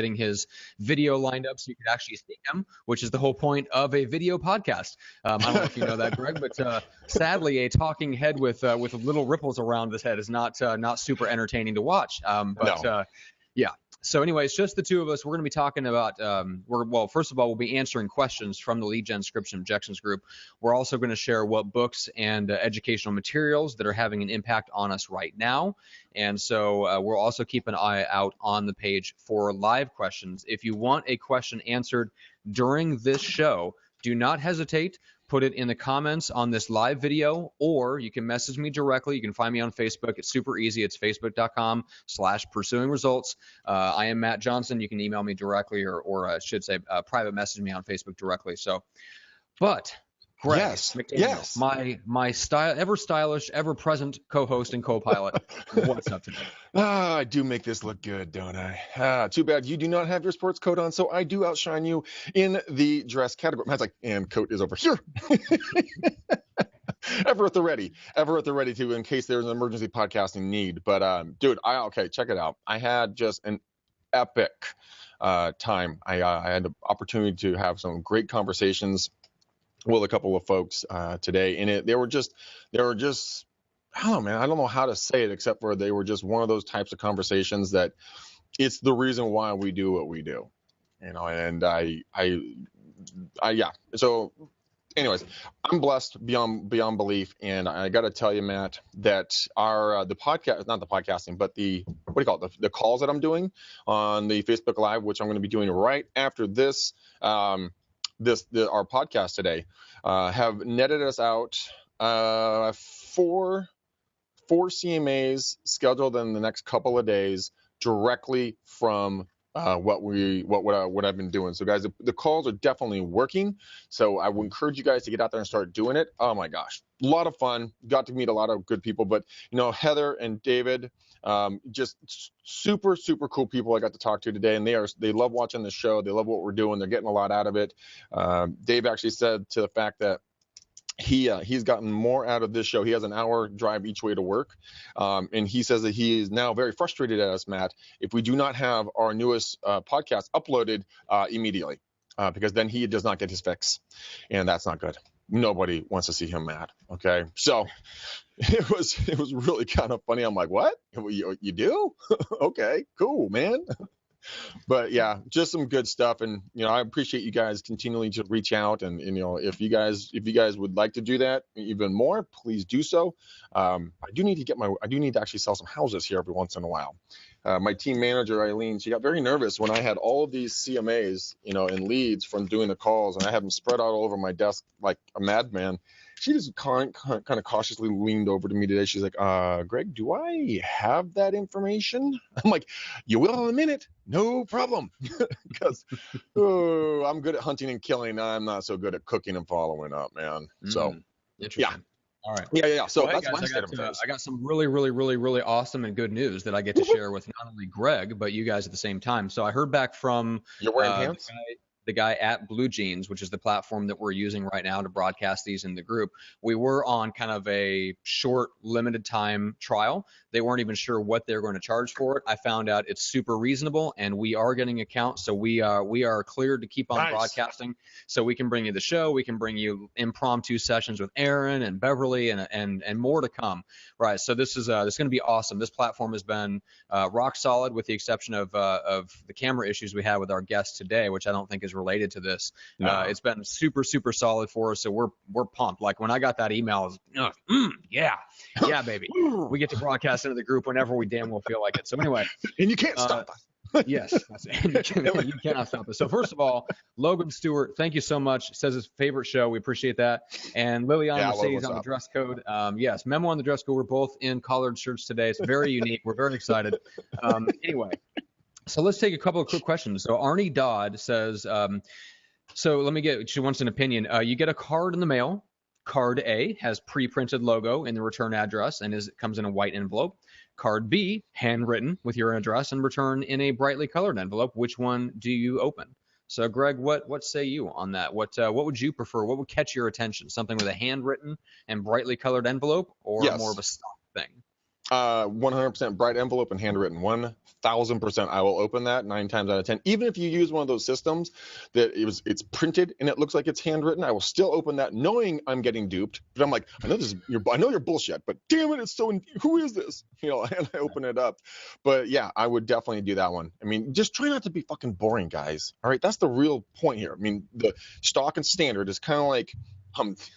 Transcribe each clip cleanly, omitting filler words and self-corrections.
getting his video lined up so you could actually see him, which is the whole point of a video podcast. I don't know if you know that, Greg, but sadly, a talking head with little ripples around his head is not super entertaining to watch. No. Yeah. So anyways, just the two of us. We're going to be talking about, first of all, we'll be answering questions from the lead gen scripts and objections group. We're also going to share what books and educational materials that are having an impact on us right now. And so we'll also keep an eye out on the page for live questions. If you want a question answered during this show, do not hesitate. Put it in the comments on this live video, or you can message me directly. You can find me on Facebook. It's super easy. It's facebook.com/pursuingresults. I am Matt Johnson. You can email me directly, or I should say private message me on Facebook directly. So, but Greg, yes, my ever stylish, ever present co-host and co-pilot. What's up today? I do make this look good, don't I? Too bad you do not have your sports coat on, so I do outshine you in the dress category. Matt's like, and coat is over here. Ever at the ready to, in case there's an emergency podcasting need. But dude, okay, check it out. I had just an epic time. I had the opportunity to have some great conversations with a couple of folks today, and they were just I don't know, man. I don't know how to say it except for they were just one of those types of conversations that it's the reason why we do what we do, you know. And yeah. So, anyways, I'm blessed beyond belief, and I got to tell you, Matt, that our the podcast, not the podcasting, but the what do you call it, the calls that I'm doing on the Facebook Live, which I'm going to be doing right after this. Our podcast today have netted us out four CMAs scheduled in the next couple of days directly from what I've been doing. So guys, the calls are definitely working. So I would encourage you guys to get out there and start doing it. Oh my gosh, a lot of fun. Got to meet a lot of good people, but you know, Heather and David, just super cool people I got to talk to today, and they love watching the show. They love what we're doing. They're getting a lot out of it. Dave actually said to the fact that he's gotten more out of this show. He has an hour drive each way to work, and he says that he is now very frustrated at us, Matt, if we do not have our newest podcast uploaded immediately, because then he does not get his fix, and that's not good. Nobody wants to see him mad. Okay, so it was really kind of funny. I'm like, what? You do? Okay, cool, man. But yeah, just some good stuff, and you know, I appreciate you guys continually to reach out, and you know, if you guys would like to do that even more, please do so. I do need to actually sell some houses here every once in a while. My team manager Eileen, she got very nervous when I had all of these CMAs, you know, and leads from doing the calls, and I have them spread out all over my desk like a madman. She just kind of cautiously leaned over to me today. She's like, Greg, do I have that information? I'm like, you will in a minute. No problem. Because I'm good at hunting and killing. I'm not so good at cooking and following up, man. So, interesting. Yeah. All right. Yeah. So well, that's hey guys, my state of affairs. I got some really awesome and good news that I get to share with not only Greg, but you guys at the same time. So I heard back from You're wearing pants? the guy at Blue Jeans, which is the platform that we're using right now to broadcast these in the group. We were on kind of a short, limited time trial. They weren't even sure what they're going to charge for it. I found out it's super reasonable, and we are getting accounts, so we are cleared to keep on broadcasting. So we can bring you the show. We can bring you impromptu sessions with Aaron and Beverly and more to come. Right. So this is going to be awesome. This platform has been rock solid, with the exception of the camera issues we had with our guest today, which I don't think is related to this. No. It's been super solid for us. So we're pumped. Like when I got that email, I was, yeah, baby. We get to broadcast into the group whenever we damn well feel like it. So anyway, and you can't stop us. Yes, you cannot stop us. So first of all, Logan Stewart, thank you so much. Says his favorite show. We appreciate that. And Liliana Mercedes on the dress code. Yes, Memo on the dress code. We're both in collared shirts today. It's very unique. We're very excited. Anyway, so let's take a couple of quick questions. So Arnie Dodd says, she wants an opinion. You get a card in the mail. Card A has pre-printed logo in the return address and comes in a white envelope. Card B, handwritten with your address and returned in a brightly colored envelope. Which one do you open? So, Greg, what say you on that? What would you prefer? What would catch your attention? Something with a handwritten and brightly colored envelope, or more of a stock thing? 100% bright envelope and handwritten. 1,000%. I will open that 9 times out of 10. Even if you use one of those systems that it's printed and it looks like it's handwritten, I will still open that knowing I'm getting duped. But I'm like, I know you're bullshit, but damn it, it's so. Who is this? And I open it up. But yeah, I would definitely do that one. I mean, just try not to be fucking boring, guys. All right, that's the real point here. I mean, the stock and standard is kind of like.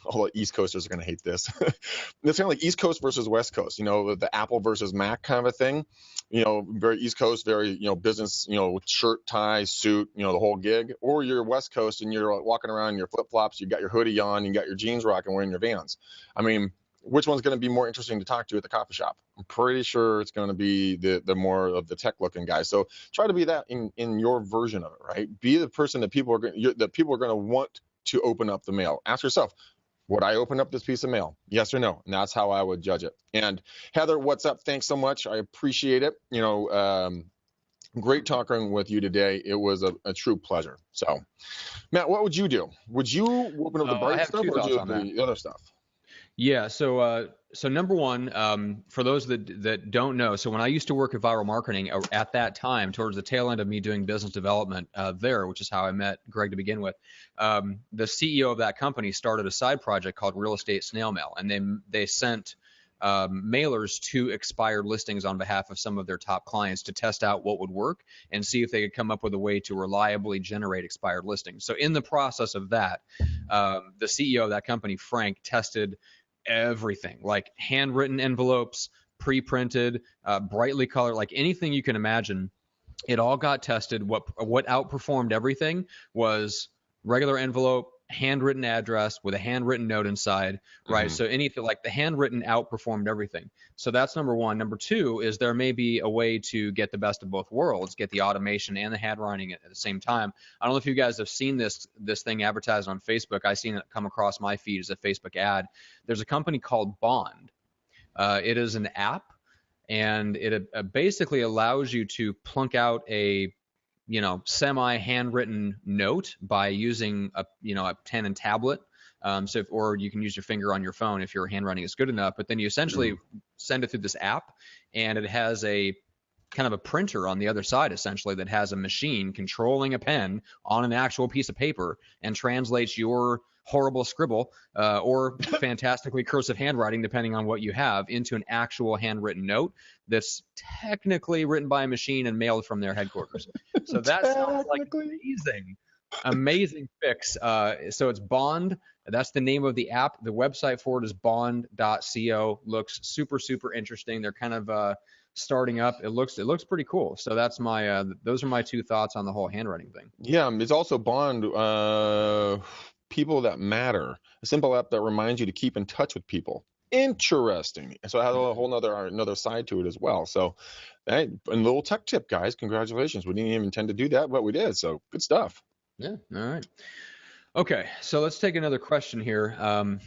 All the East Coasters are going to hate this. It's kind of like East Coast versus West Coast, the Apple versus Mac kind of a thing. Very East Coast, very, business, with shirt, tie, suit, the whole gig. Or you're West Coast and you're walking around in your flip-flops, you got your hoodie on, you got your jeans rocking, wearing your Vans. I mean, which one's going to be more interesting to talk to at the coffee shop? I'm pretty sure it's going to be the more of the tech looking guy. So try to be that in your version of it, right? Be the person that people are going to want to open up the mail. Ask yourself, would I open up this piece of mail? Yes or no? And that's how I would judge it. And Heather, what's up? Thanks so much. I appreciate it. Great talking with you today. It was a true pleasure. So, Matt, what would you do? Would you open up the bright stuff or do the other stuff? Yeah. So number one, for those that don't know, so when I used to work at Viral Marketing at that time, towards the tail end of me doing business development there, which is how I met Greg to begin with, the CEO of that company started a side project called Real Estate Snail Mail, and they sent mailers to expired listings on behalf of some of their top clients to test out what would work and see if they could come up with a way to reliably generate expired listings. So in the process of that, the CEO of that company, Frank, tested everything, like handwritten envelopes, pre-printed, brightly colored, like anything you can imagine. It all got tested. What outperformed everything was regular envelope, handwritten address with a handwritten note inside, right? So anything like the handwritten outperformed everything. So that's number one. Number two is there may be a way to get the best of both worlds, get the automation and the handwriting at the same time. I don't know if you guys have seen this thing advertised on Facebook. I seen it come across my feed as a Facebook ad. There's a company called Bond. It is an app, and it basically allows you to plunk out a semi-handwritten note by using a pen and tablet. Or you can use your finger on your phone if your handwriting is good enough. But then you essentially send it through this app, and it has a kind of a printer on the other side, essentially, that has a machine controlling a pen on an actual piece of paper and translates your horrible scribble or fantastically cursive handwriting, depending on what you have, into an actual handwritten note that's technically written by a machine and mailed from their headquarters. So that sounds like an amazing fix. So it's Bond. That's the name of the app. The website for it is bond.co. Looks super, super interesting. They're kind of starting up. It looks pretty cool. So that's those are my two thoughts on the whole handwriting thing. Yeah, it's also Bond. People that matter, a simple app that reminds you to keep in touch with people. Interesting. So it has a whole another side to it as well. So, hey, a little tech tip, guys. Congratulations. We didn't even intend to do that, but we did. So good stuff. Yeah. All right. Okay. So let's take another question here. And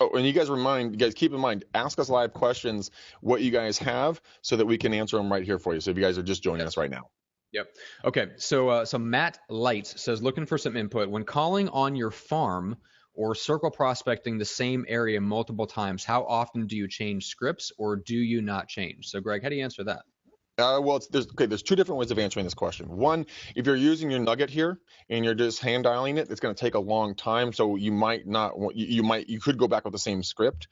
you guys keep in mind, ask us live questions, what you guys have, so that we can answer them right here for you. So if you guys are just joining us right now. Yep. Okay. So Matt Light says, looking for some input. When calling on your farm or circle prospecting the same area multiple times, how often do you change scripts, or do you not change? So Greg, how do you answer that? There's two different ways of answering this question. One, if you're using your nugget here and you're just hand dialing it, it's going to take a long time. So you might not, you could go back with the same script.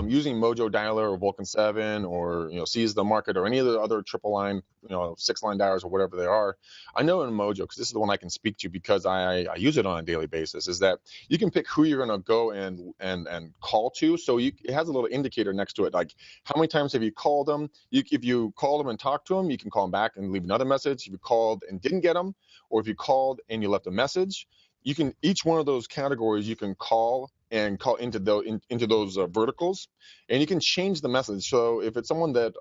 Using Mojo Dialer or Vulcan 7 or, Seize the Market or any of the other triple line, 6-line dialers or whatever they are. I know in Mojo, because this is the one I can speak to because I use it on a daily basis, is that you can pick who you're going to go and call to. So it has a little indicator next to it, like how many times have you called them? If you called them and talked to them, you can call them back and leave another message. If you called and didn't get them, or if you called and you left a message, you can, each one of those categories you can call into those verticals, and you can change the message. So if it's someone that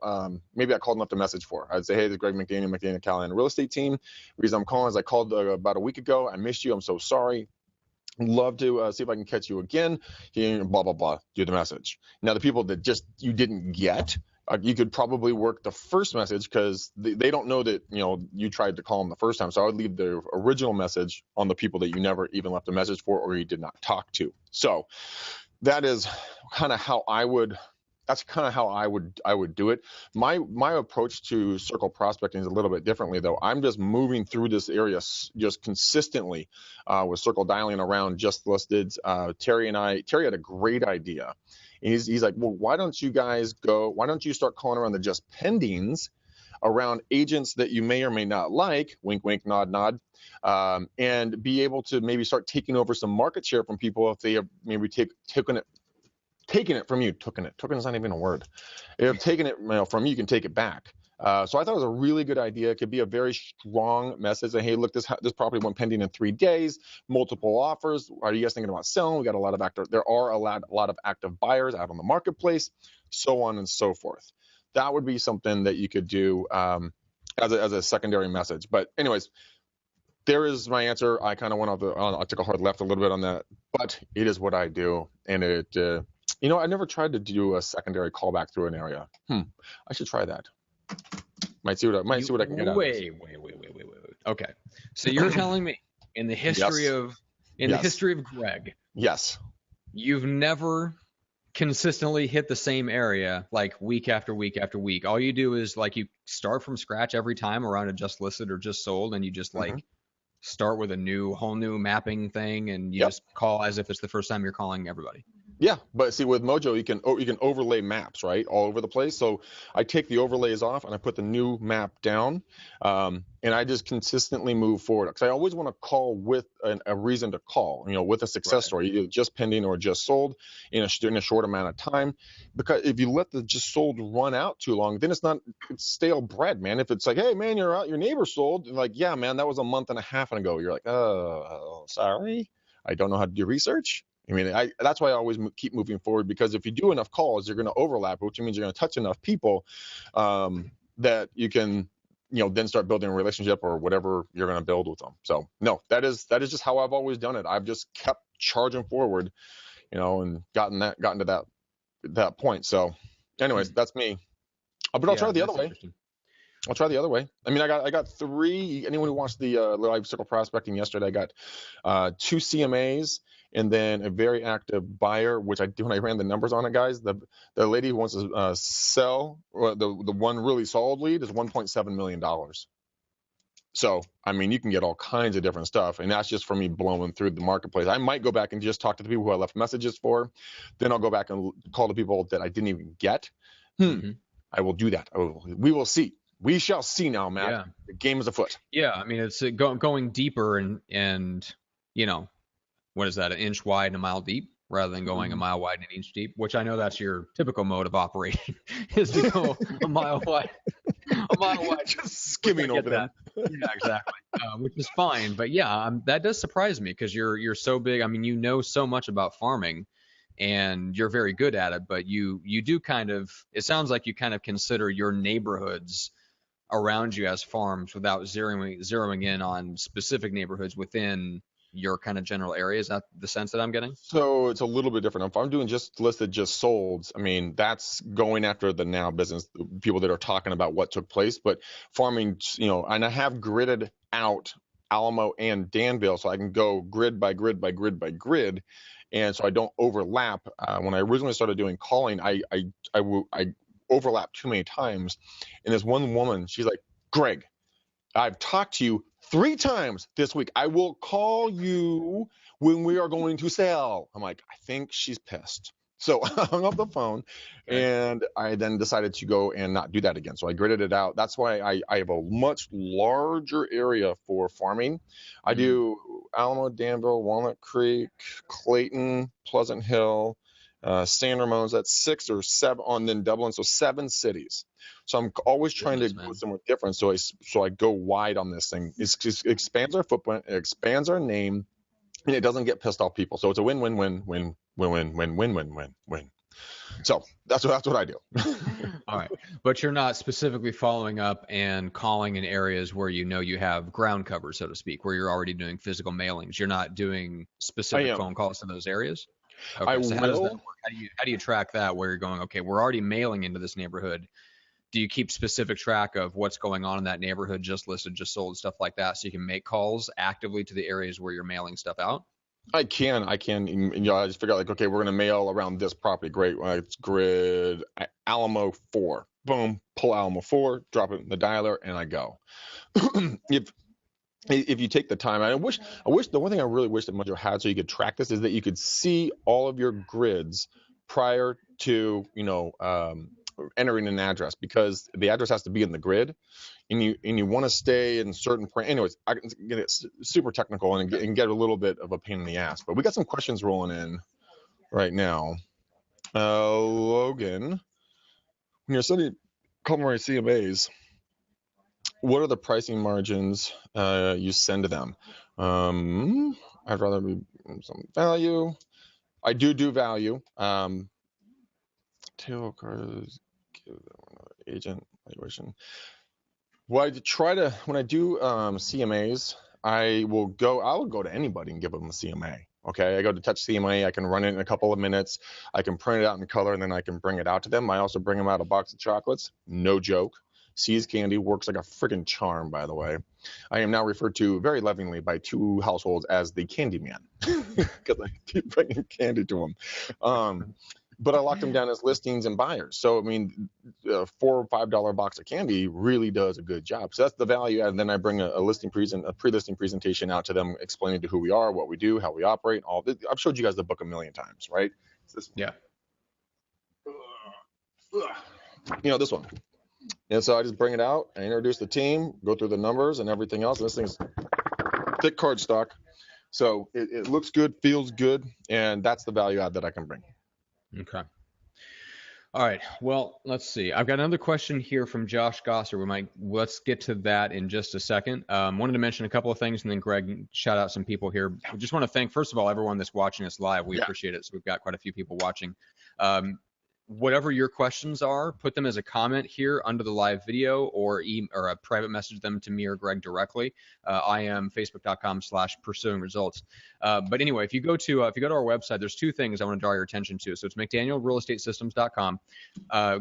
maybe I called and left a message for, I'd say, hey, this is Greg McDaniel, Callahan Real Estate Team. The reason I'm calling is I called about a week ago. I missed you. I'm so sorry. Love to see if I can catch you again. Blah, blah, blah. Do the message. Now, the people that just you didn't get, you could probably work the first message because they don't know that you tried to call them the first time. So I would leave the original message on the people that you never even left a message for or you did not talk to. So that is kind of how I would that's kind of how I would do it. My approach to circle prospecting is a little bit differently though. I'm just moving through this area just consistently with circle dialing around just listed. Terry had a great idea. He's like, well, why don't you start calling around the just pendings around agents that you may or may not like, wink, wink, nod, nod, and be able to maybe start taking over some market share from people if they have maybe taken it from you. Taken is not even a word. If taking it from you, you can take it back. So I thought it was a really good idea. It could be a very strong message. That, hey, look, this property went pending in 3 days, multiple offers. Are you guys thinking about selling? We got a lot of there are a lot of active buyers out on the marketplace, so on and so forth. That would be something that you could do as a secondary message. But anyways, there is my answer. I kind of went I took a hard left a little bit on that, but it is what I do, and it. I never tried to do a secondary callback through an area. I should try that. Might see what I can get out. Wait. Okay, so you're telling me in the history of the history of Greg, yes, you've never consistently hit the same area like week after week after week. All you do is like you start from scratch every time around a just listed or just sold, and you just like start with a whole new mapping thing, and you just call as if it's the first time you're calling everybody. Yeah, but see, with Mojo, you can overlay maps, right, all over the place. So I take the overlays off and I put the new map down, and I just consistently move forward because I always want to call with a reason to call, with a success story, either just pending or just sold in a short amount of time. Because if you let the just sold run out too long, then it's stale bread, man. If it's like, hey, man, your neighbor sold, like, yeah, man, that was a month and a half ago. You're like, oh, sorry, I don't know how to do research. I mean, that's why I always keep moving forward, because if you do enough calls, you're going to overlap, which means you're going to touch enough people that you can, then start building a relationship or whatever you're going to build with them. So no, that is just how I've always done it. I've just kept charging forward, and gotten to that point. So anyways, that's me. But I'll try the other way. I'll try the other way. I mean, I got 3. Anyone who watched the live circle prospecting yesterday, I got 2 CMAs and then a very active buyer, which when I ran the numbers on it, guys, the lady who wants to sell, the one really solid lead is $1.7 million. So, I mean, you can get all kinds of different stuff, and that's just for me blowing through the marketplace. I might go back and just talk to the people who I left messages for. Then I'll go back and call the people that I didn't even get. I will do that. We will see. We shall see now, Matt. Yeah. The game is afoot. Yeah, I mean, it's going deeper and what is that, 1 inch wide and a mile deep, rather than going a mile wide and 1 inch deep, which I know that's your typical mode of operation, is to go a mile wide, just skimming over that. Yeah, exactly, which is fine. But yeah, that does surprise me because you're so big. I mean, you know so much about farming, and you're very good at it. But you do kind of. It sounds like you kind of consider your neighborhoods around you as farms without zeroing in on specific neighborhoods within your kind of general area. Is that the sense that I'm getting? So it's a little bit different. If I'm doing just listed, just solds, I mean, that's going after the now business, people that are talking about what took place. But farming, and I have gridded out Alamo and Danville, so I can go grid by grid by grid by grid, and so I don't overlap. When I originally started doing calling, I overlapped too many times, and this one woman, she's like, Greg, I've talked to you 3 times this week. I will call you when we are going to sell. I'm like, I think she's pissed. So I hung up the phone, and I then decided to go and not do that again. So I gridded it out. That's why I have a much larger area for farming. I do Alamo, Danville, Walnut Creek, Clayton, Pleasant Hill, San Ramon's. That's 6 or 7, and then Dublin, so 7 cities. So I'm always trying to go somewhere different. So I go wide on this thing. It expands our footprint, it expands our name, and it doesn't get pissed off people. So it's a win-win-win-win. So that's what I do. All right, but you're not specifically following up and calling in areas where you have ground cover, so to speak, where you're already doing physical mailings. You're not doing specific phone calls to those areas. Okay, so how does that work? How do you track that? Where you're going? Okay, we're already mailing into this neighborhood. Do you keep specific track of what's going on in that neighborhood, just listed, just sold, stuff like that, so you can make calls actively to the areas where you're mailing stuff out? I can. I just figure out like, okay, we're gonna mail around this property. Great. Well, it's grid Alamo 4. Boom. Pull Alamo 4. Drop it in the dialer, and I go. if you take the time, I wish the one thing I really wish that Mojo had so you could track this is that you could see all of your grids prior to entering an address, because the address has to be in the grid, and you want to stay in certain anyways. I can get it super technical and get a little bit of a pain in the ass, but we got some questions rolling in right now. Logan, when you're sending culinary CMAs, what are the pricing margins you send to them? I'd rather be some value. I do value. Tail cards, give them another agent valuation. Well, when I do CMAs, I'll go to anybody and give them a CMA. Okay, I go to Touch CMA. I can run it in a couple of minutes. I can print it out in color, and then I can bring it out to them. I also bring them out a box of chocolates. No joke. Sees candy, works like a freaking charm, by the way. I am now referred to very lovingly by 2 households as the candy man because I keep bringing candy to them. But I locked them down as listings and buyers. So, I mean, a $4 or $5 box of candy really does a good job. So that's the value. And then I bring a pre-listing presentation out to them, explaining to who we are, what we do, how we operate, all this. I've showed you guys the book a million times, right? Yeah. This one. And so I just bring it out, I introduce the team, go through the numbers and everything else. And this thing's thick cardstock. So it looks good, feels good, and that's the value add that I can bring. Okay. All right. Well, let's see. I've got another question here from Josh Gosser. Let's get to that in just a second. Wanted to mention a couple of things, and then Greg, shout out some people here. We just want to thank, first of all, everyone that's watching us live. We appreciate it. So we've got quite a few people watching. Whatever your questions are, put them as a comment here under the live video, or a private message them to me or Greg directly. I am facebook.com/pursuingresults. But anyway, if you go to our website, there's 2 things I want to draw your attention to. So it's McDanielRealEstateSystems.com.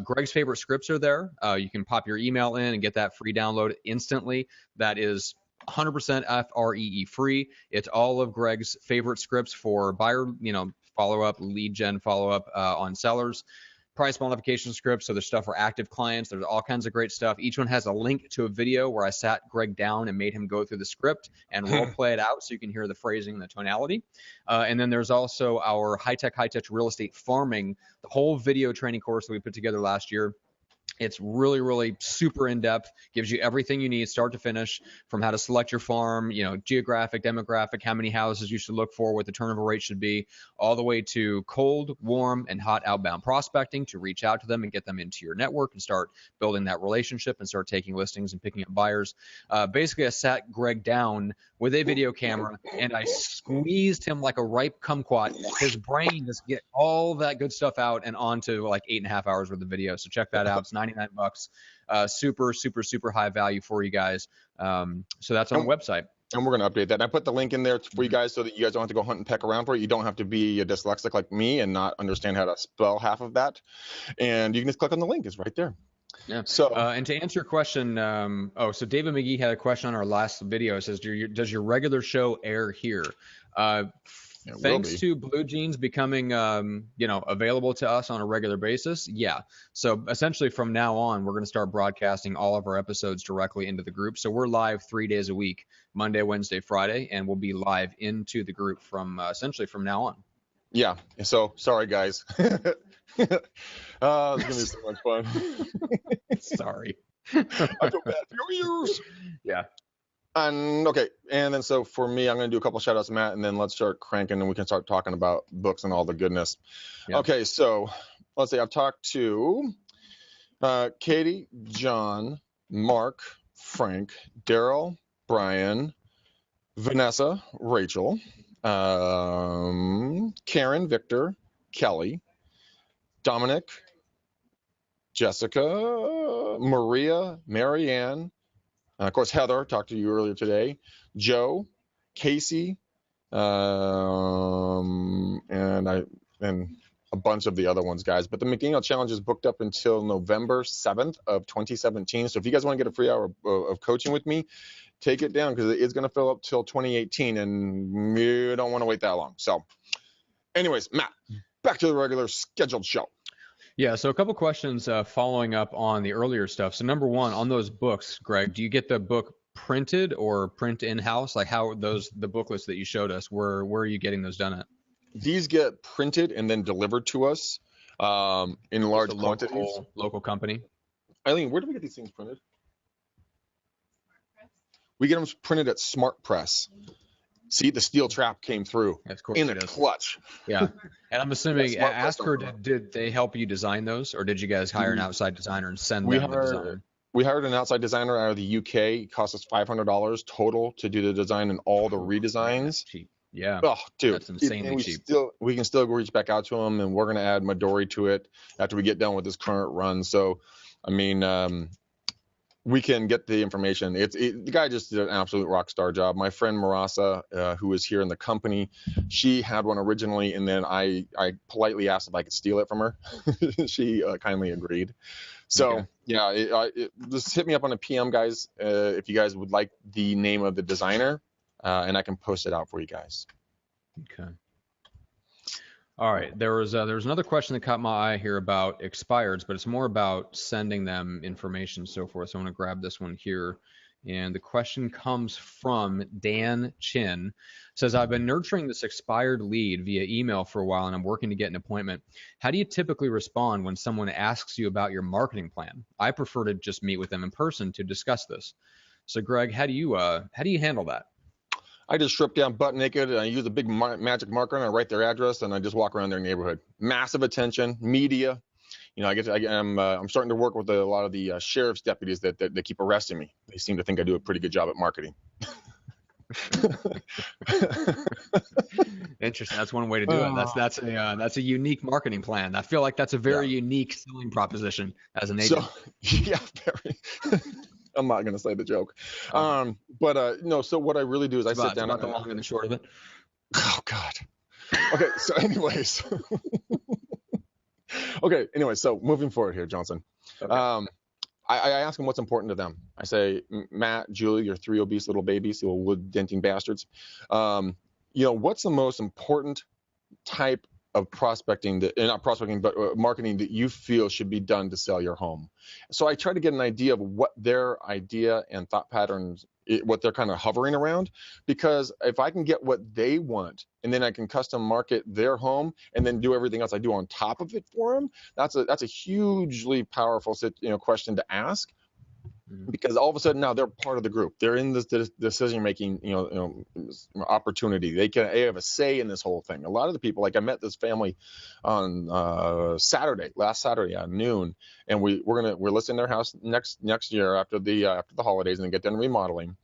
Greg's favorite scripts are there. You can pop your email in and get that free download instantly. That is 100% FREE free. It's all of Greg's favorite scripts for buyer, follow-up, lead gen follow-up on sellers. Price modification scripts, so there's stuff for active clients. There's all kinds of great stuff. Each one has a link to a video where I sat Greg down and made him go through the script and role play it out so you can hear the phrasing and the tonality. And then there's also our high-touch real estate farming, the whole video training course that we put together last year. It's really, really super in-depth, gives you everything you need start to finish, from how to select your farm, geographic, demographic, how many houses you should look for, what the turnover rate should be, all the way to cold, warm, and hot outbound prospecting to reach out to them and get them into your network and start building that relationship and start taking listings and picking up buyers. Basically, I sat Greg down with a video camera and I squeezed him like a ripe kumquat. His brain just get all that good stuff out and onto like 8.5 hours worth of video. So check that out. It's $99. Super, super, super high value for you guys. So that's on the website. And we're going to update that. And I put the link in there for you guys so that you guys don't have to go hunt and peck around for it. You don't have to be a dyslexic like me and not understand how to spell half of that. And you can just click on the link. It's right there. Yeah. So, and to answer your question, so David McGee had a question on our last video. It says, does your regular show air here? Thanks to Blue Jeans becoming, available to us on a regular basis. Yeah. So essentially from now on, we're going to start broadcasting all of our episodes directly into the group. So we're live 3 days a week, Monday, Wednesday, Friday, and we'll be live into the group from essentially from now on. Yeah. So sorry, guys. It's going to be so much fun. Sorry. I feel bad for your ears. Yeah. And then so for me, I'm going to do a couple shout outs to Matt, and then let's start cranking and we can start talking about books and all the goodness. Yeah. Okay, so let's see. I've talked to Katie, John, Mark, Frank, Daryl, Brian, Vanessa, Rachel, Karen, Victor, Kelly, Dominic, Jessica, Maria, Marianne, of course, Heather, talked to you earlier today, Joe, Casey, and a bunch of the other ones, guys. But the McDaniel Challenge is booked up until November 7th of 2017. So if you guys want to get a free hour of coaching with me, take it down because it's going to fill up till 2018, and you don't want to wait that long. So anyways, Matt, back to the regular scheduled show. Yeah, so a couple questions following up on the earlier stuff. So number one, on those books, Greg, do you get the book printed or print in-house? Like how the booklets that you showed us, where are you getting those done at? These get printed and then delivered to us in large quantities. Local company. Eileen, where do we get these things printed? We get them printed at Smart Press. See, the steel trap came through in a clutch. Yeah, and I'm assuming Asker, did they help you design those, or did you guys hire an outside designer and send them the design? We hired an outside designer out of the UK. It cost us $500 total to do the design and all the redesigns. That's cheap. Yeah. Oh, dude, that's insanely cheap. We can still reach back out to them, and we're going to add Midori to it after we get done with this current run. So, I mean, we can get the information. The guy just did an absolute rock star job. My friend Marasa, who is here in the company, she had one originally, and then I politely asked if I could steal it from her. She kindly agreed. So okay. Yeah, just hit me up on a PM, guys, if you guys would like the name of the designer, and I can post it out for you guys. Okay. All right, there was another question that caught my eye here about expireds, but it's more about sending them information and so forth. So I want to grab this one here. And the question comes from Dan Chin. It says, I've been nurturing this expired lead via email for a while, and I'm working to get an appointment. How do you typically respond when someone asks you about your marketing plan? I prefer to just meet with them in person to discuss this. So Greg, how do you handle that? I just strip down butt naked, and I use a big magic marker, and I write their address, and I just walk around their neighborhood. Massive attention, media. You know, I'm starting to work with a lot of the sheriff's deputies that keep arresting me. They seem to think I do a pretty good job at marketing. Interesting. That's one way to do it. That's a unique marketing plan. I feel like that's a very unique selling proposition as an agent. So, yeah, very. I'm not going to say the joke. No, so what I really do is I sit down. About the long and the short of it. Oh, God. Okay, so anyways. Okay, anyway, so moving forward here, Johnson. Okay. I ask them what's important to them. I say, Matt, Julie, you're three obese little babies, little wood-denting bastards. What's the most important type of prospecting, not prospecting, but marketing that you feel should be done to sell your home? So I try to get an idea of what their idea and thought patterns, what they're kind of hovering around, because if I can get what they want and then I can custom market their home and then do everything else I do on top of it for them, that's a hugely powerful question to ask. Because all of a sudden now they're part of the group. They're in this decision-making, opportunity. They have a say in this whole thing. A lot of the people, like I met this family on last Saturday at noon, and we're listing their house next year after the holidays and then get done remodeling.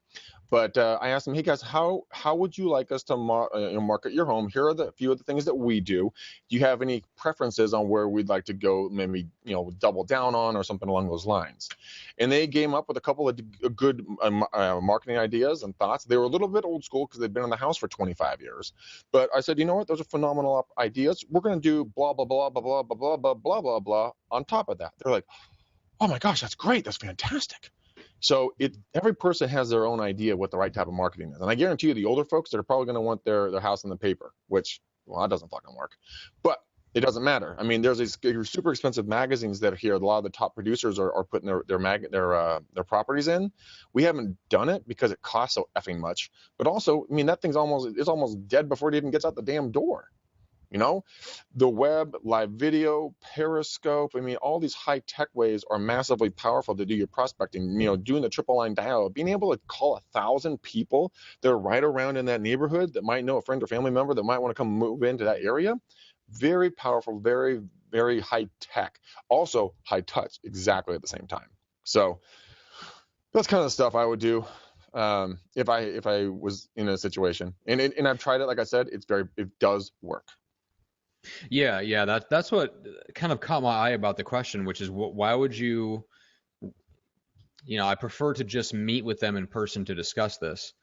But I asked them, hey guys, how would you like us to market your home? Here are a few of the things that we do. Do you have any preferences on where we'd like to go, maybe double down on or something along those lines? And they came up with a couple of good marketing ideas and thoughts. They were a little bit old school because they've been in the house for 25 years. But I said, you know what? Those are phenomenal ideas. We're going to do blah, blah, blah, blah, blah, blah, blah, blah, blah, blah, blah on top of that. They're like, oh my gosh, that's great. That's fantastic. So every person has their own idea what the right type of marketing is. And I guarantee you the older folks, they're probably going to want their house in the paper, which, well, that doesn't fucking work. But it doesn't matter. I mean, there's these super expensive magazines that are here. A lot of the top producers are putting their properties in. We haven't done it because it costs so effing much. But also, I mean, that thing's almost dead before it even gets out the damn door. The web, live video, Periscope, I mean, all these high-tech ways are massively powerful to do your prospecting. Doing the triple line dial, being able to call 1,000 people that are right around in that neighborhood that might know a friend or family member that might want to come move into that area. Very powerful, very, very high-tech. Also high-touch, exactly at the same time. So that's kind of the stuff I would do if I was in a situation. And I've tried it, like I said, it does work. Yeah, that's what kind of caught my eye about the question, which is why would you, I prefer to just meet with them in person to discuss this.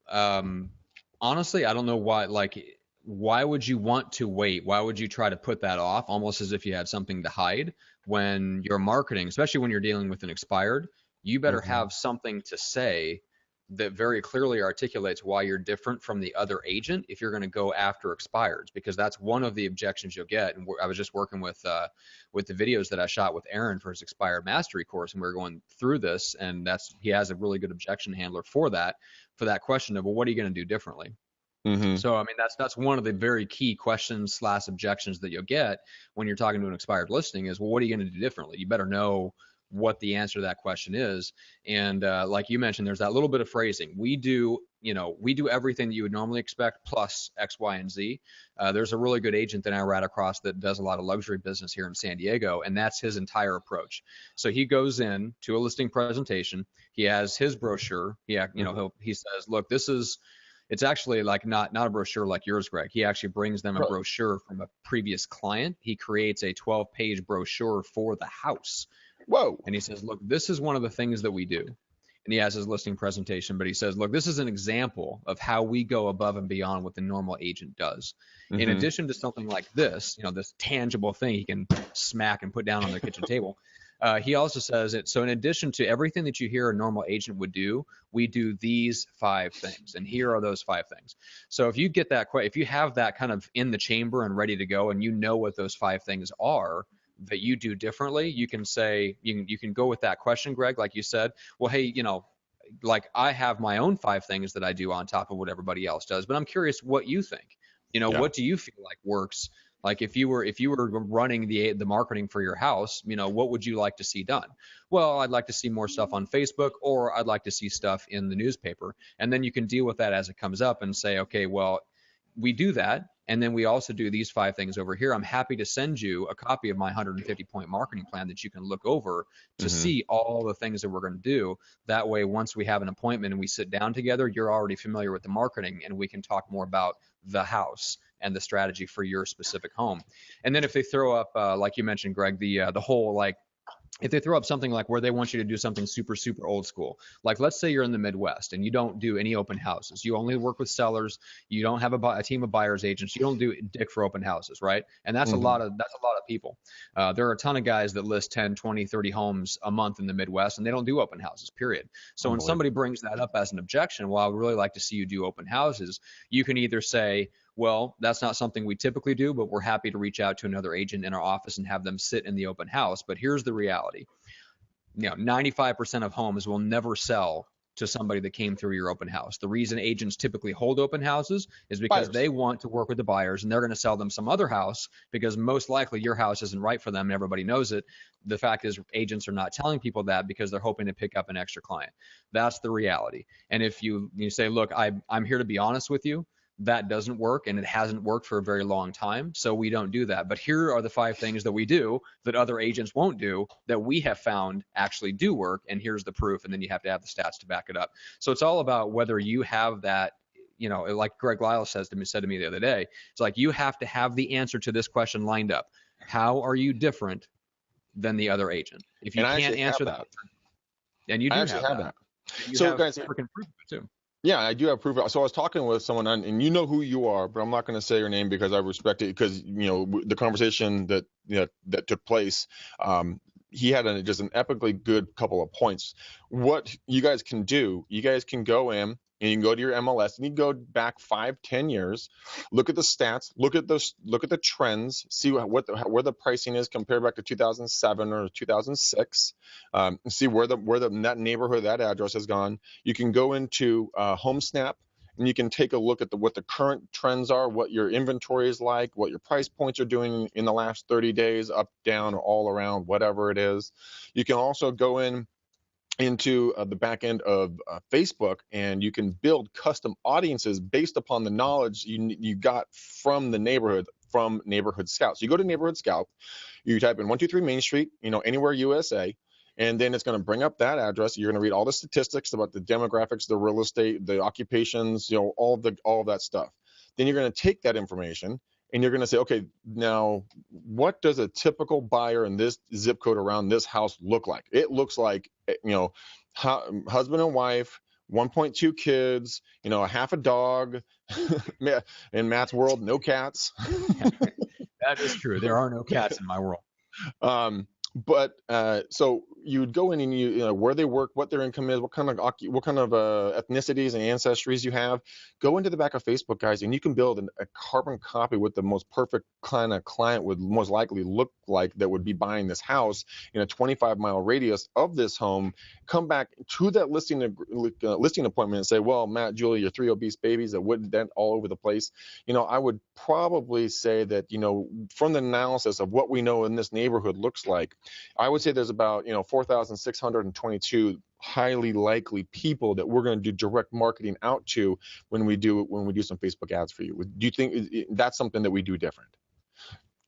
Honestly, I don't know why would you want to wait? Why would you try to put that off, almost as if you had something to hide when you're marketing, especially when you're dealing with an expired? you better have something to say that very clearly articulates why you're different from the other agent if you're going to go after expireds, because that's one of the objections you'll get. And I was just working with the videos that I shot with Aaron for his expired mastery course, and we were going through this, and he has a really good objection handler for that question of, well, what are you going to do differently? So, I mean, that's one of the very key questions / objections that you'll get when you're talking to an expired listing is, well, what are you going to do differently? You better know what the answer to that question is. And like you mentioned, there's that little bit of phrasing. We do everything that you would normally expect plus X, Y, and Z. There's a really good agent that I ran across that does a lot of luxury business here in San Diego, and that's his entire approach. So he goes in to a listing presentation. He has his brochure. He says, look, it's actually like not a brochure like yours, Greg. He actually brings them a brochure from a previous client. He creates a 12-page brochure for the house. Whoa. And he says, look, this is one of the things that we do. And he has his listing presentation, but he says, look, this is an example of how we go above and beyond what the normal agent does. In addition to something like this, this tangible thing he can smack and put down on the kitchen table, he also says it. So in addition to everything that you hear a normal agent would do, we do these 5 things. And here are those 5 things. So if you get that, if you have that kind of in the chamber and ready to go, and you know what those 5 things are that you do differently, you can say, you can go with that question, Greg, like you said, well, hey, like I have my own 5 things that I do on top of what everybody else does, but I'm curious what you think. What do you feel like works? Like if you were running the marketing for your house, what would you like to see done? Well, I'd like to see more stuff on Facebook, or I'd like to see stuff in the newspaper. And then you can deal with that as it comes up and say, okay, well, we do that. And then we also do these 5 things over here. I'm happy to send you a copy of my 150-point marketing plan that you can look over to see all the things that we're going to do. That way, once we have an appointment and we sit down together, you're already familiar with the marketing, and we can talk more about the house and the strategy for your specific home. And then if they throw up, like you mentioned, Greg, the whole like, if they throw up something like where they want you to do something super, super old school, like let's say you're in the Midwest and you don't do any open houses. You only work with sellers. You don't have a team of buyers agents. You don't do dick for open houses, right? And that's a lot of people. There are a ton of guys that list 10, 20, 30 homes a month in the Midwest, and they don't do open houses, period. So when somebody brings that up as an objection, well, I would really like to see you do open houses, you can either say, well, that's not something we typically do, but we're happy to reach out to another agent in our office and have them sit in the open house. But here's the reality. 95% of homes will never sell to somebody that came through your open house. The reason agents typically hold open houses is because they want to work with the buyers, and they're going to sell them some other house because most likely your house isn't right for them and everybody knows it. The fact is agents are not telling people that because they're hoping to pick up an extra client. That's the reality. And if you say, look, I'm here to be honest with you, that doesn't work, and it hasn't worked for a very long time, so we don't do that. But here are the 5 things that we do that other agents won't do that we have found actually do work, and here's the proof, and then you have to have the stats to back it up. So it's all about whether you have that, like Greg Lyle said to me the other day, it's like you have to have the answer to this question lined up. How are you different than the other agent? If you can't answer that, and you do have that. So guys, freaking proof of it too. Yeah, I do have proof. So I was talking with someone, and you know who you are, but I'm not going to say your name because I respect it. Because the conversation that that took place, he had just an epically good couple of points. What you guys can do, you guys can go in and you can go to your MLS and you can go back 5-10 years, look at the stats, look at the trends, see where the pricing is compared back to 2007 or 2006, see where that neighborhood, that address has gone. You can go into HomeSnap and you can take a look at what the current trends are, what your inventory is like, what your price points are doing in the last 30 days, up, down, or all around, whatever it is. You can also go into the back end of Facebook, and you can build custom audiences based upon the knowledge you got from the neighborhood, from Neighborhood Scout. So you go to Neighborhood Scout, you type in 123 Main Street, anywhere USA, and then it's going to bring up that address. You're going to read all the statistics about the demographics, the real estate, the occupations, all of that stuff. Then you're going to take that information and you're going to say, okay, now what does a typical buyer in this zip code around this house look like? It looks like, husband and wife, 1.2 kids, a half a dog. In Matt's world, no cats. That is true. There are no cats in my world. But so you would go in and you know where they work, what their income is, what kind of ethnicities and ancestries you have. Go into the back of Facebook, guys, and you can build a carbon copy what the most perfect kind of client would most likely look like that would be buying this house in a 25-mile radius of this home. Come back to that listing appointment and say, well, Matt, Julie, you're 3 obese babies that would dent all over the place. You know, I would probably say that, you know, from the analysis of what we know in this neighborhood looks like, I would say there's about, you know, 4,622 highly likely people that we're going to do direct marketing out to when we do some Facebook ads for you. Do you think that's something that we do different?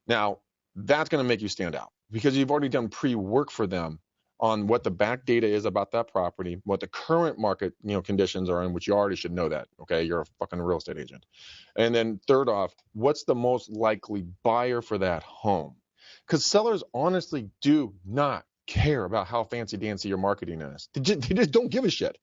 Now, that's going to make you stand out because you've already done pre-work for them on what the back data is about that property, what the current market, you know, conditions are in, which you already should know that. Okay, you're a fucking real estate agent. And then third off, what's the most likely buyer for that home? Because sellers honestly do not care about how fancy dancy your marketing is. They just don't give a shit.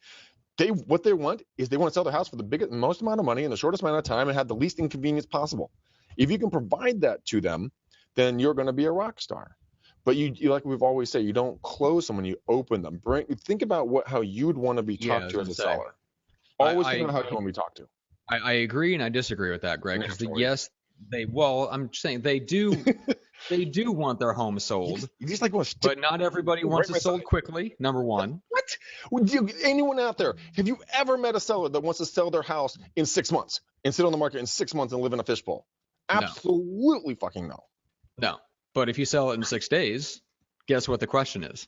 What they want is they want to sell their house for the most amount of money in the shortest amount of time and have the least inconvenience possible. If you can provide that to them, then you're going to be a rock star. But you like we've always said, you don't close someone, you open them. Think about how you would want to be talked to as a seller. Always think about how you want to be talked to. I agree and I disagree with that, Greg. Because I'm saying they do they do want their home sold. You just like but not everybody wants it sold quickly. Number one. What? Anyone out there? Have you ever met a seller that wants to sell their house in 6 months and sit on the market in 6 months and live in a fishbowl? Absolutely fucking no. No. But if you sell it in 6 days, guess what the question is?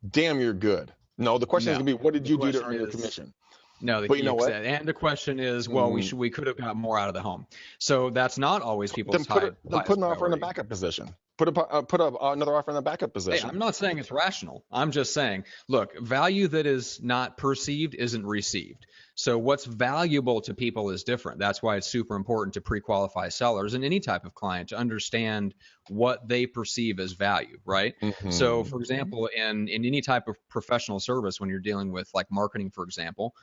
Damn, you're good. No, the question is going to be, what did you do to earn your commission? No, but you know what? And the question is, well, we could have got more out of the home. So that's not always people's time. Then put an offer in a backup position. Put another offer in a backup position. Hey, I'm not saying it's rational. I'm just saying, look, value that is not perceived isn't received. So what's valuable to people is different. That's why it's super important to pre-qualify sellers and any type of client to understand what they perceive as value, right? Mm-hmm. So, for example, in any type of professional service, when you're dealing with like marketing, for example,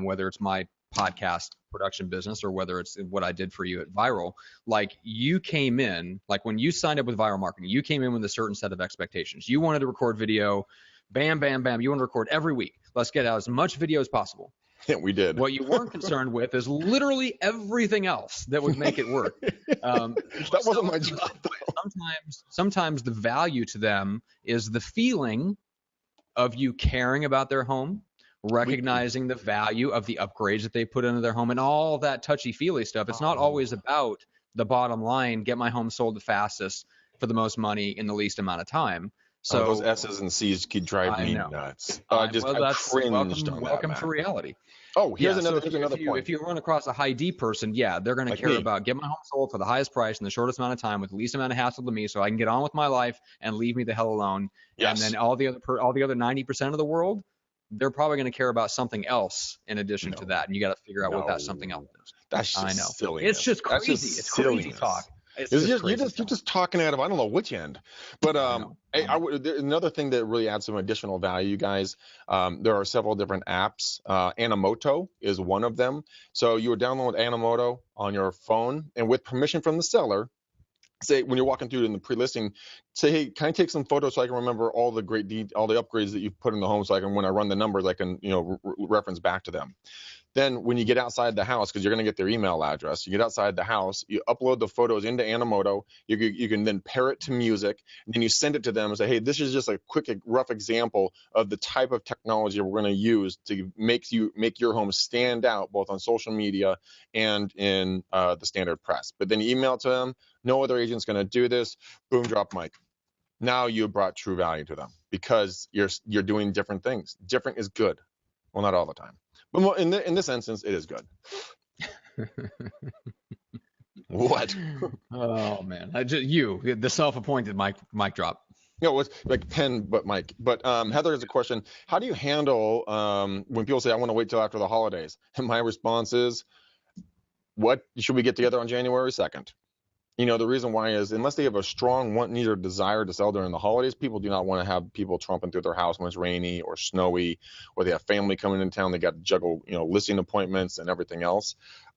whether it's my podcast production business or whether it's what I did for you at Viral, like you came in, like when you signed up with Viral Marketing, you came in with a certain set of expectations. You wanted to record video, bam, bam, bam. You want to record every week. Let's get out as much video as possible. Yeah, we did. What you weren't concerned with is literally everything else that would make it work. That wasn't my job. Sometimes the value to them is the feeling of you caring about their home, recognizing the value of the upgrades that they put into their home and all that touchy-feely stuff. It's not always about the bottom line, get my home sold the fastest for the most money in the least amount of time. So those S's and C's could drive me nuts. I cringed on that. Welcome to reality. Oh, here's another point. If you run across a high D person, they're going to care about get my home sold for the highest price in the shortest amount of time with the least amount of hassle to me, so I can get on with my life and leave me the hell alone. Yes. And then all the other 90% of the world, they're probably going to care about something else in addition to that, and you got to figure out what that something else is. That's just silly. It's just crazy. It's crazy talk. You're just talking out of I don't know which end, but another thing that really adds some additional value, guys. There are several different apps. Animoto is one of them. So you would download Animoto on your phone, and with permission from the seller, say when you're walking through in the pre-listing, say, hey, can I take some photos so I can remember all the all the upgrades that you've put in the home, so I can when I run the numbers, I can reference back to them. Then when you get outside the house, because you're going to get their email address, you get outside the house, you upload the photos into Animoto, you can then pair it to music, and then you send it to them and say, hey, this is just a quick, rough example of the type of technology we're going to use to make your home stand out both on social media and in the standard press. But then you email it to them, no other agent's going to do this, boom, drop mic. Now you brought true value to them because you're doing different things. Different is good. Well, not all the time. But in this instance, it is good. What? Oh man, the self-appointed mic drop. It's like pen, but mic. But Heather has a question. How do you handle when people say, I want to wait till after the holidays? And my response is, what should we get together on January 2nd? The reason why is unless they have a strong want, need, or desire to sell during the holidays, people do not want to have people trumping through their house when it's rainy or snowy, or they have family coming in town. They got to juggle, listing appointments and everything else.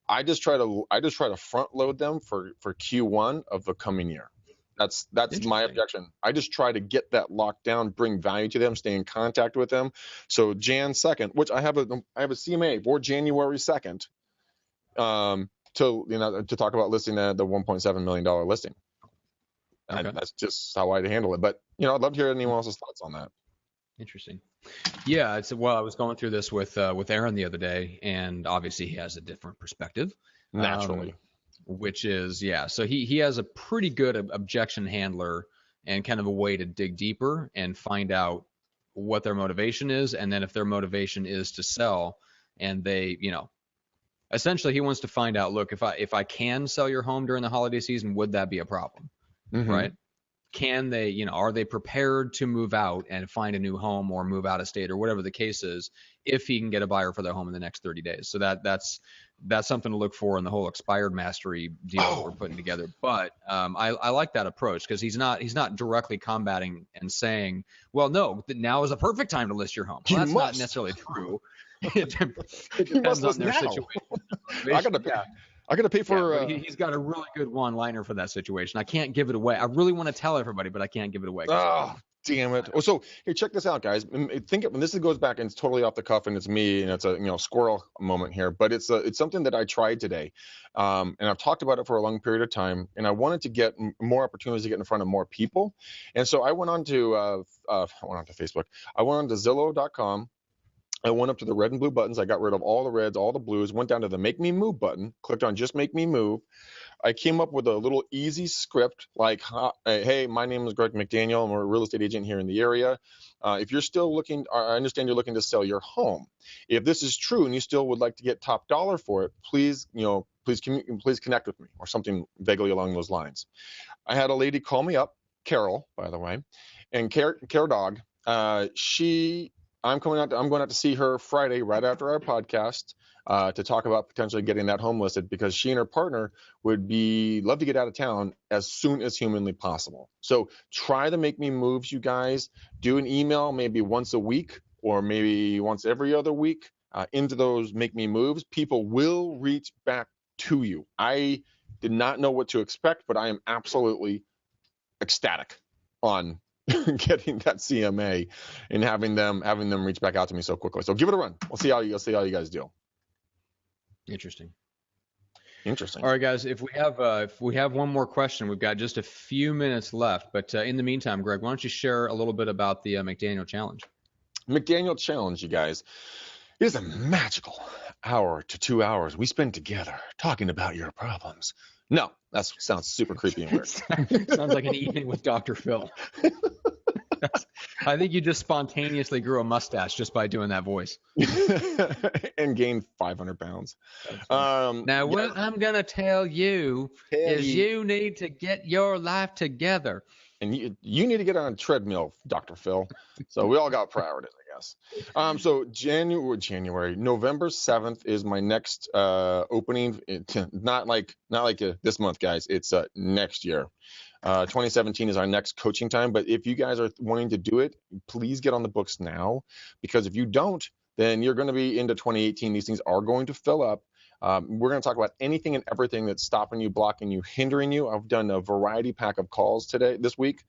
I just try to front load them for Q1 of the coming year. That's my objection. I just try to get that locked down, bring value to them, stay in contact with them. So Jan 2nd, which I have a CMA for January 2nd, to talk about listing the $1.7 million listing. Okay. That's just how I handle it. But I'd love to hear anyone else's thoughts on that. Interesting. Yeah, well, I was going through this with Aaron the other day, and obviously he has a different perspective. Naturally. Which is, yeah, so he has a pretty good objection handler and kind of a way to dig deeper and find out what their motivation is, and then if their motivation is to sell, and they, essentially he wants to find out, look, if I can sell your home during the holiday season, would that be a problem? Mm-hmm. Right? Can they, are they prepared to move out and find a new home or move out of state or whatever the case is, if he can get a buyer for their home in the next 30 days? So that's something to look for in the whole expired mastery deal that we're putting together. But I like that approach, because he's not directly combating and saying, well, no, now is a perfect time to list your home. Well, that's not necessarily true. It depends on their situation. I gotta pay for. He's got a really good one-liner for that situation. I can't give it away. I really want to tell everybody, but I can't give it away. Oh, damn it! Oh, so here, check this out, guys. This goes back, and it's totally off the cuff, and it's me, and it's a squirrel moment here, but it's something that I tried today, and I've talked about it for a long period of time, and I wanted to get more opportunities to get in front of more people, and so I went on to Facebook. I went on to Zillow.com. I went up to the red and blue buttons. I got rid of all the reds, all the blues, went down to the Make Me Move button, clicked on Just Make Me Move. I came up with a little easy script like, hey, my name is Greg McDaniel. I'm a real estate agent here in the area. If you're still looking, I understand you're looking to sell your home. If this is true and you still would like to get top dollar for it, please connect with me, or something vaguely along those lines. I had a lady call me up, Carol, by the way, and Care Dog, I'm going out to see her Friday right after our podcast to talk about potentially getting that home listed, because she and her partner would love to get out of town as soon as humanly possible. So try to make me moves, you guys. Do an email maybe once a week or maybe once every other week into those make me moves. People will reach back to you. I did not know what to expect, but I am absolutely ecstatic on getting that CMA and having them reach back out to me so quickly. So give it a run. We'll see how you guys do. Interesting. All right, guys. If we have one more question, we've got just a few minutes left. But in the meantime, Greg, why don't you share a little bit about the McDaniel Challenge? McDaniel Challenge, you guys, is a magical hour to 2 hours we spend together talking about your problems. No, that sounds super creepy and weird. Sounds like an evening with Dr. Phil. I think you just spontaneously grew a mustache just by doing that voice. And gained 500 pounds. Now, what I'm going to tell you is you need to get your life together. And you need to get on a treadmill, Dr. Phil. So we all got priorities, I guess. So November 7th is my next opening. Not like this month, guys. It's next year. 2017 is our next coaching time. But if you guys are wanting to do it, please get on the books now, because if you don't, then you're going to be into 2018. These things are going to fill up. We're going to talk about anything and everything that's stopping you, blocking you, hindering you. I've done a variety pack of calls this week,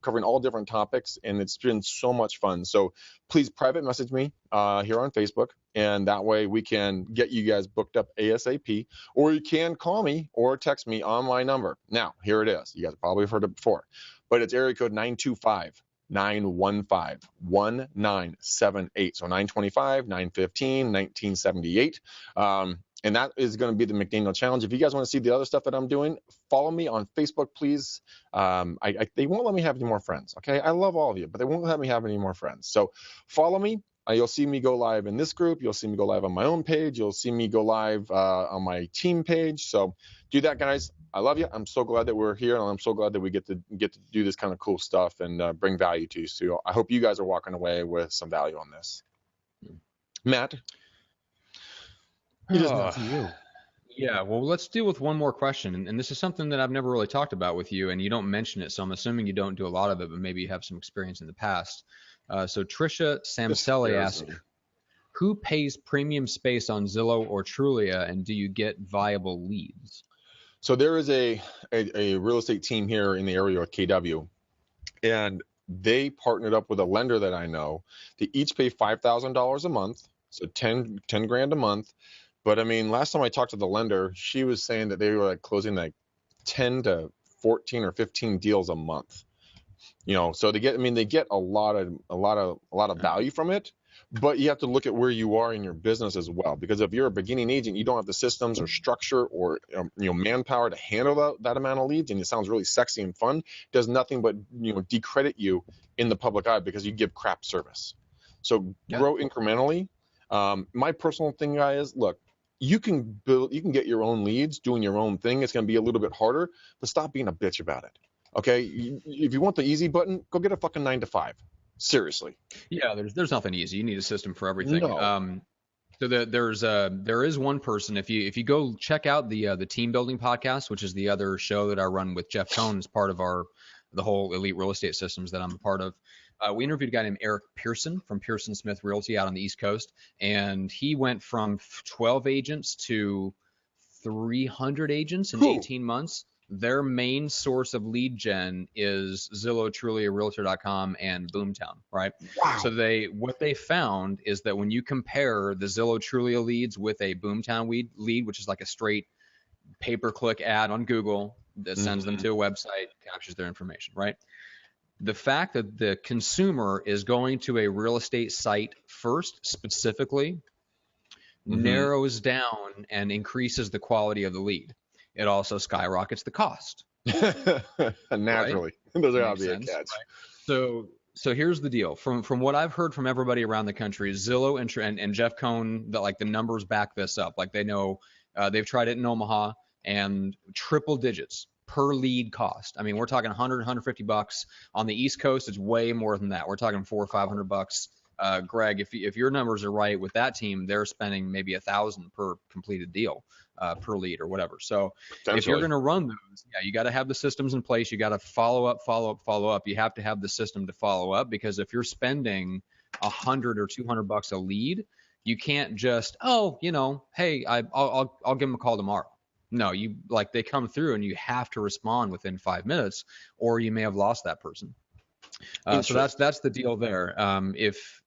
covering all different topics, and it's been so much fun. So please private message me here on Facebook, and that way we can get you guys booked up ASAP, or you can call me or text me on my number. Now, here it is. You guys probably have heard it before, but it's area code 925-915-1978. So 925, 915, 1978. And that is going to be the McDaniel Challenge. If you guys want to see the other stuff that I'm doing, follow me on Facebook, please. They won't let me have any more friends, okay? I love all of you, but they won't let me have any more friends. So follow me. You'll see me go live in this group. You'll see me go live on my own page. You'll see me go live on my team page. So do that, guys. I love you. I'm so glad that we're here, and I'm so glad that we get to do this kind of cool stuff and bring value to you. So I hope you guys are walking away with some value on this. Matt? It is not to you. Yeah, well, let's deal with one more question. And this is something that I've never really talked about with you, and you don't mention it, so I'm assuming you don't do a lot of it, but maybe you have some experience in the past. So Tricia Samselli asked, who pays premium space on Zillow or Trulia, and do you get viable leads? So there is a real estate team here in the area of KW, and they partnered up with a lender that I know. They each pay $5,000 a month, so 10 grand a month. But I mean, last time I talked to the lender, she was saying that they were like closing like 10 to 14 or 15 deals a month. So they get a lot of value from it. But you have to look at where you are in your business as well, because if you're a beginning agent, you don't have the systems or structure or manpower to handle that amount of leads, and it sounds really sexy and fun. It does nothing but decredit you in the public eye because you give crap service. So grow incrementally. My personal thing, guys, look, you can get your own leads doing your own thing. It's going to be a little bit harder, but stop being a bitch about it. Okay, if you want the easy button, go get a fucking 9 to 5. Seriously. Yeah, there's nothing easy. You need a system for everything. No. So there is one person. If you go check out the team building podcast, which is the other show that I run with Jeff Cohn as part of the whole elite real estate systems that I'm a part of. We interviewed a guy named Eric Pearson from Pearson Smith Realty out on the East Coast, and he went from 12 agents to 300 agents in 18 months. Their main source of lead gen is Zillow, Trulia, Realtor.com, and Boomtown, right? Wow. So what they found is that when you compare the Zillow, Trulia leads with a Boomtown lead, which is like a straight pay-per-click ad on Google that sends them to a website, captures their information, right? The fact that the consumer is going to a real estate site first, specifically, narrows down and increases the quality of the lead. It also skyrockets the cost. Naturally. Right? Those are obvious catch. Right? So here's the deal. From what I've heard from everybody around the country, Zillow and Jeff Cohn, that like the numbers back this up. Like they know they've tried it in Omaha, and triple digits per lead cost. I mean, we're talking 100, 150 bucks. On the East Coast, it's way more than that. We're talking $400 or $500. Greg, if your numbers are right with that team, they're spending maybe $1,000 per completed deal. Per lead or whatever. So if you're going to run those, you got to have the systems in place. You got to follow up. You have to have the system to follow up, because if you're spending $100 or $200 a lead, you can't just, hey, I'll give them a call tomorrow. No, they come through and you have to respond within 5 minutes, or you may have lost that person. So that's the deal there. If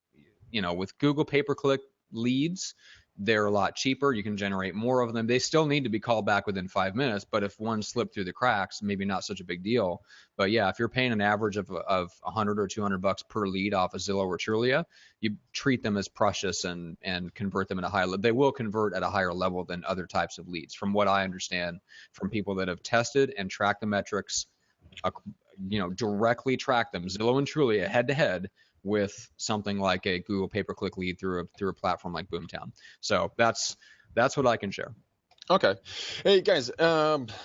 with Google pay-per-click leads, they're a lot cheaper. You can generate more of them. They still need to be called back within 5 minutes, but if one slipped through the cracks, maybe not such a big deal. But yeah, if you're paying an average of $100 or $200 per lead off of Zillow or Trulia, you treat them as precious and convert them at a high level. They will convert at a higher level than other types of leads, from what I understand from people that have tested and tracked the metrics, directly track them, Zillow and Trulia head to head, with something like a Google pay-per-click lead through a platform like Boomtown. So that's what I can share. Okay. Hey guys,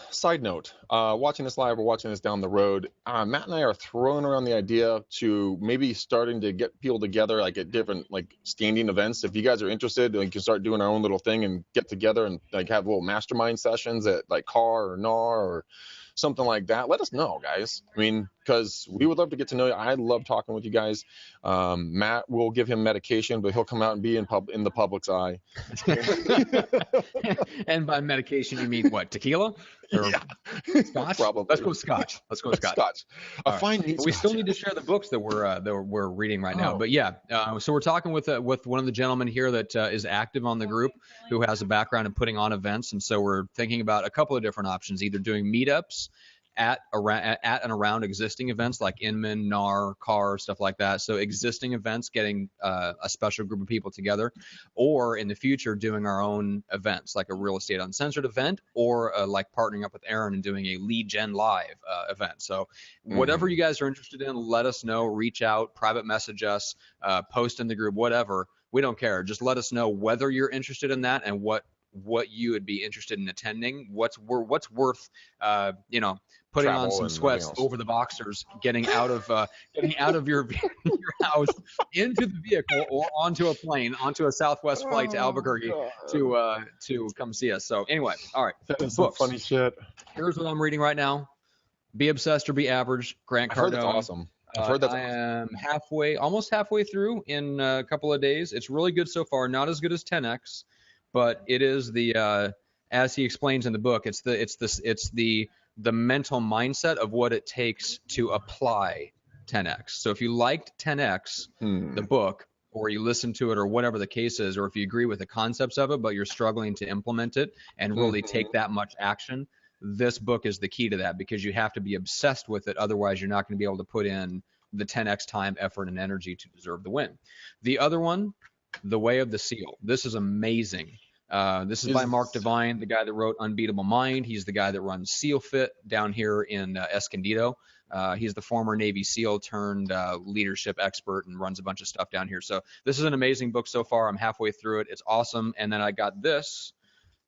side note, watching this live or watching this down the road, Matt and I are throwing around the idea to maybe starting to get people together, like at different like standing events. If you guys are interested, we can start doing our own little thing and get together and like have little mastermind sessions at like CAR or NAR or something like that. Let us know, guys. I mean, because we would love to get to know you. I love talking with you guys. Matt will give him medication, but he'll come out and be in the public's eye. And by medication, you mean what? Tequila? Or Scotch? Probably. Let's go Scotch. Scotch. We still need to share the books that we're reading right now. But yeah, so we're talking with one of the gentlemen here that is active on the group, who has a background in putting on events, and so we're thinking about a couple of different options, either doing meetups at and around existing events like Inman, NAR, CAR, stuff like that. So existing events, getting a special group of people together, or in the future doing our own events like a Real Estate Uncensored event, or like partnering up with Aaron and doing a lead gen live event. So whatever you guys are interested in, let us know, reach out, private message us, post in the group, whatever. We don't care. Just let us know whether you're interested in that and what you would be interested in attending, what's worth putting on some sweats over the boxers, getting out of your house into the vehicle or onto a plane, onto a Southwest flight to Albuquerque to come see us. So anyway, all right. That is some funny shit. Here's what I'm reading right now. Be Obsessed or Be Average, Grant Cardone. I've heard that's awesome. I am almost halfway through in a couple of days. It's really good so far. Not as good as 10X, but it is the as he explains in the book, it's the mental mindset of what it takes to apply 10x. So if you liked 10x, the book, or you listen to it, or whatever the case is, or if you agree with the concepts of it, but you're struggling to implement it and really take that much action, this book is the key to that, because you have to be obsessed with it. Otherwise, you're not going to be able to put in the 10x time, effort, and energy to deserve the win. The other one, The Way of the Seal. This is amazing. This is by Mark Divine, the guy that wrote Unbeatable Mind. He's the guy that runs SEAL Fit down here in Escondido. He's the former Navy SEAL turned leadership expert and runs a bunch of stuff down here. So this is an amazing book so far. I'm halfway through it. It's awesome. And then I got this,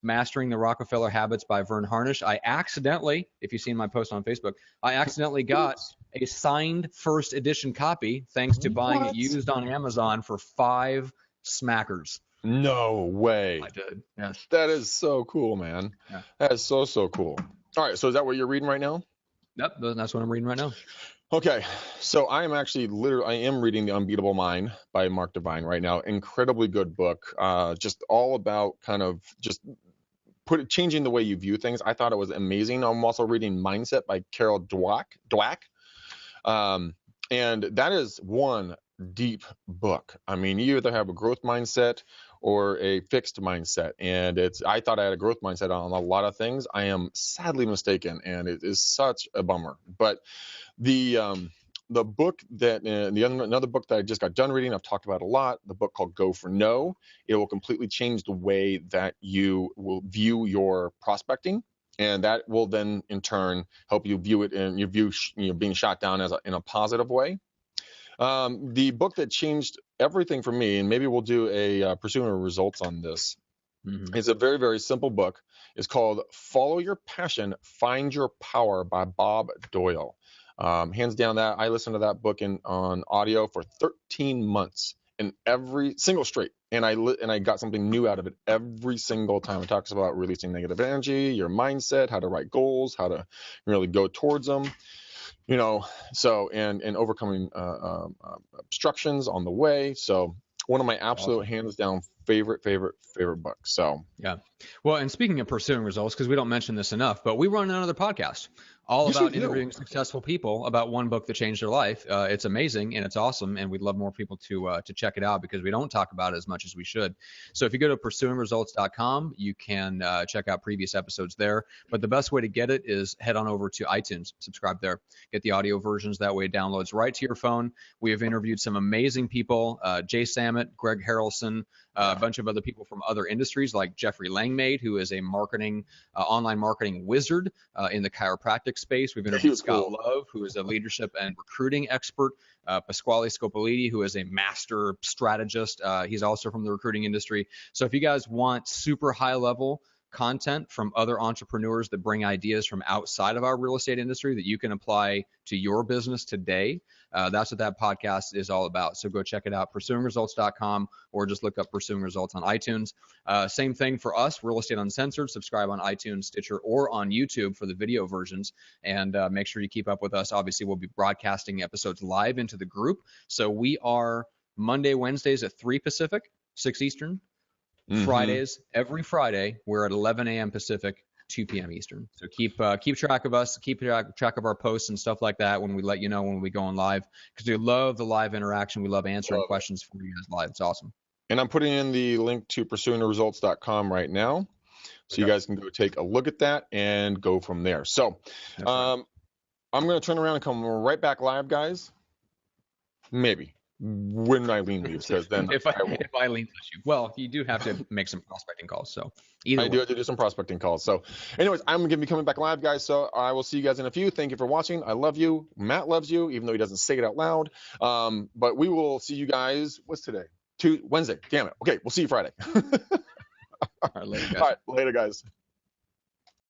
Mastering the Rockefeller Habits by Vern Harnish. I accidentally, if you've seen my post on Facebook, I accidentally got a signed first edition copy thanks to buying it used on Amazon for $5 smackers. No way. I did. Yes. That is so cool, man. Yeah. That is so cool. All right. So is that what you're reading right now? Yep. That's what I'm reading right now. Okay. So I am actually I am reading The Unbeatable Mind by Mark Divine right now. Incredibly good book. Just all about kind of just changing the way you view things. I thought it was amazing. I'm also reading Mindset by Carol Dweck. And that is one deep book. I mean, you either have a growth mindset or a fixed mindset. And I thought I had a growth mindset on a lot of things. I am sadly mistaken, and it is such a bummer. But the book that another book that I just got done reading, I've talked about a lot, the book called Go for No. It will completely change the way that you will view your prospecting, and that will then in turn help you view it and you view being shot down in a positive way. The book that changed everything for me, and maybe we'll do a Pursuing Results on this. It's a very, very simple book. It's called Follow Your Passion, Find Your Power by Bob Doyle. Hands down, that I listened to that book on audio for 13 months, and every single straight, and I got something new out of it every single time. It talks about releasing negative energy, your mindset, how to write goals, how to really go towards them. So and overcoming obstructions on the way. So one of my absolute hands down favorite books. So yeah. Well, and speaking of pursuing results, because we don't mention this enough, but we run another podcast all about interviewing successful people about one book that changed their life. It's amazing and it's awesome, and we'd love more people to check it out, because we don't talk about it as much as we should. So if you go to pursuingresults.com, you can check out previous episodes there. But the best way to get it is head on over to iTunes, subscribe there, get the audio versions. That way it downloads right to your phone. We have interviewed some amazing people, Jay Sammet, Greg Harrelson, a bunch of other people from other industries like Jeffrey Langmaid, who is a online marketing wizard in the chiropractic space. We've interviewed Scott Love, who is a leadership and recruiting expert. Pasquale Scopoliti, who is a master strategist. He's also from the recruiting industry. So if you guys want super high level content from other entrepreneurs that bring ideas from outside of our real estate industry that you can apply to your business today, that's what that podcast is all about. So go check it out, pursuingresults.com, or just look up Pursuing Results on iTunes. Same thing for us, Real Estate Uncensored. Subscribe on iTunes, Stitcher, or on YouTube for the video versions, and make sure you keep up with us. Obviously, we'll be broadcasting episodes live into the group. So we are Monday, Wednesdays at 3 Pacific, 6 Eastern. Fridays, every Friday, we're at 11 a.m. Pacific, 2 p.m. Eastern. So keep track of us, keep track of our posts and stuff like that when we let you know when we go on live, because we love the live interaction. We love answering questions for you guys live. It's awesome. And I'm putting in the link to pursuingresults.com right now, so you guys can go take a look at that and go from there. So I'm going to turn around and come right back live, guys. Maybe. When Eileen leaves, because then if Eileen lets you. Well, you do have to make some prospecting calls. So I do have to do some prospecting calls. So anyways, I'm going to be coming back live, guys. So I will see you guys in a few. Thank you for watching. I love you. Matt loves you, even though he doesn't say it out loud. But we will see you guys. What's today? Wednesday. Damn it. Okay, we'll see you Friday. All right, later, guys. All right, later, guys.